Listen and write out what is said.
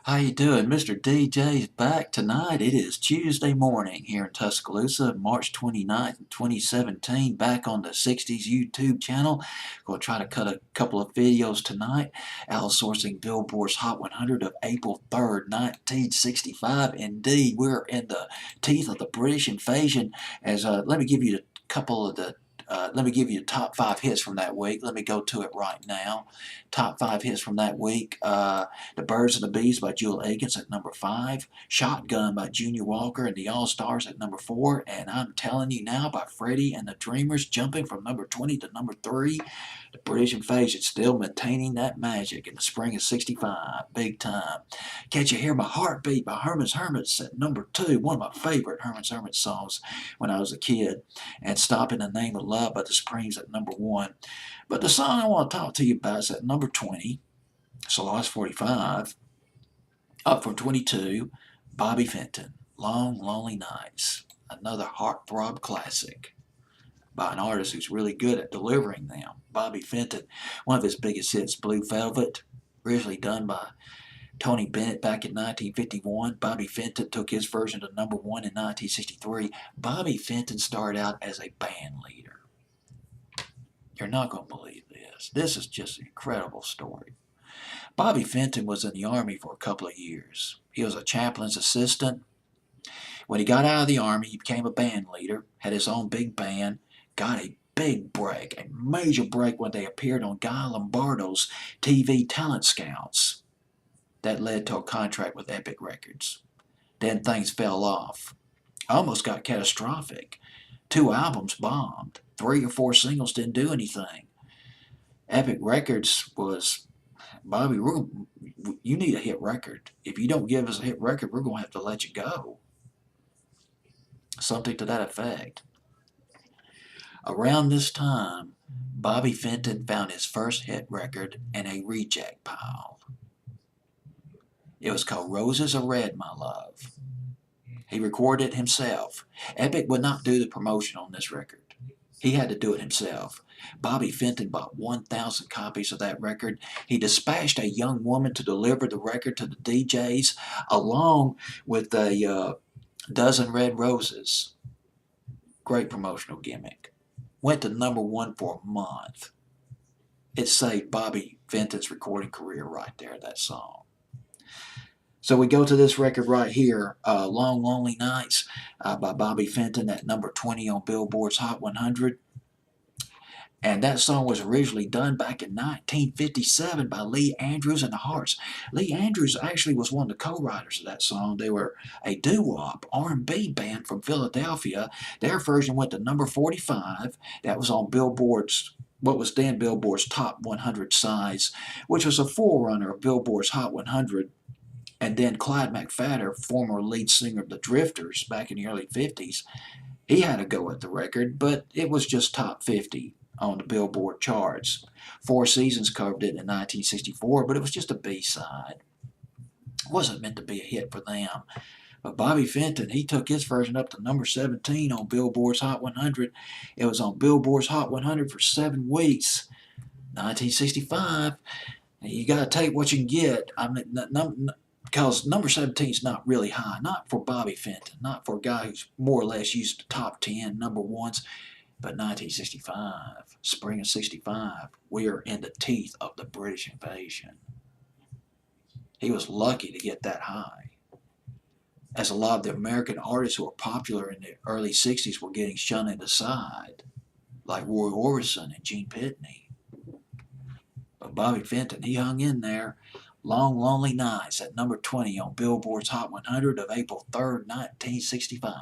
How you doing? Mr. DJ's back tonight. It is Tuesday morning here in Tuscaloosa, March 29th, 2017, back on the 60s YouTube channel. Going to try to cut a couple of videos tonight, outsourcing Billboard's Hot 100 of April 3rd, 1965. Indeed, we're in the teeth of the British invasion. Let me give you a couple of the let me give you top 5 hits from that week. Let me go to it right now. Top 5 hits from that week. The Birds and the Bees by Jewel Akins at number 5. Shotgun by Junior Walker and the All-Stars at number 4. And I'm Telling You Now by Freddie and the Dreamers, jumping from number 20 to number 3. The British Invasion still maintaining that magic in the spring of 65. Big time. Can't You Hear My Heartbeat by Herman's Hermits at number 2. One of my favorite Herman's Hermits songs when I was a kid. And Stop in the Name of Love by the Supremes at number 1. But the song I want to talk to you about is at number 20. So lost 45. Up from 22, Bobby Vinton, Long Lonely Nights. Another heartthrob classic by an artist who's really good at delivering them. Bobby Vinton, one of his biggest hits, Blue Velvet, originally done by Tony Bennett back in 1951. Bobby Vinton took his version to number 1 in 1963. Bobby Vinton started out as a band leader. You're not going to believe this. This is just an incredible story. Bobby Vinton was in the Army for a couple of years. He was a chaplain's assistant. When he got out of the Army, he became a band leader, had his own big band, got a big break, a major break when they appeared on Guy Lombardo's TV Talent Scouts. That led to a contract with Epic Records. Then things fell off. Almost got catastrophic. 2 albums bombed. 3 or 4 singles didn't do anything. Epic Records was, Bobby, you need a hit record. If you don't give us a hit record, we're going to have to let you go. Something to that effect. Around this time, Bobby Vinton found his first hit record in a reject pile. It was called Roses Are Red, My Love. He recorded it himself. Epic would not do the promotion on this record. He had to do it himself. Bobby Vinton bought 1,000 copies of that record. He dispatched a young woman to deliver the record to the DJs along with a dozen red roses. Great promotional gimmick. Went to number 1 for a month. It saved Bobby Vinton's recording career right there, that song. So we go to this record right here, Long Lonely Nights by Bobby Vinton at number 20 on Billboard's Hot 100. And that song was originally done back in 1957 by Lee Andrews and the Hearts. Lee Andrews actually was one of the co-writers of that song. They were a doo-wop R&B band from Philadelphia. Their version went to number 45. That was on Billboard's, what was then Billboard's Top 100 size, which was a forerunner of Billboard's Hot 100. And then Clyde McPhatter, former lead singer of the Drifters back in the early 50s, he had a go at the record, but it was just top 50 on the Billboard charts. 4 Seasons covered it in 1964, but it was just a B-side. It wasn't meant to be a hit for them. But Bobby Vinton, he took his version up to number 17 on Billboard's Hot 100. It was on Billboard's Hot 100 for 7 weeks. 1965. You got to take what you can get. I mean, because number 17 is not really high, not for Bobby Vinton, not for a guy who's more or less used to top 10 number ones. But 1965, spring of 65, we are in the teeth of the British invasion. He was lucky to get that high, as a lot of the American artists who were popular in the early 60s were getting shunned aside, like Roy Orbison and Gene Pitney. But Bobby Vinton, he hung in there. Long Lonely Nights at number 20 on Billboard's Hot 100 of April 3rd, 1965.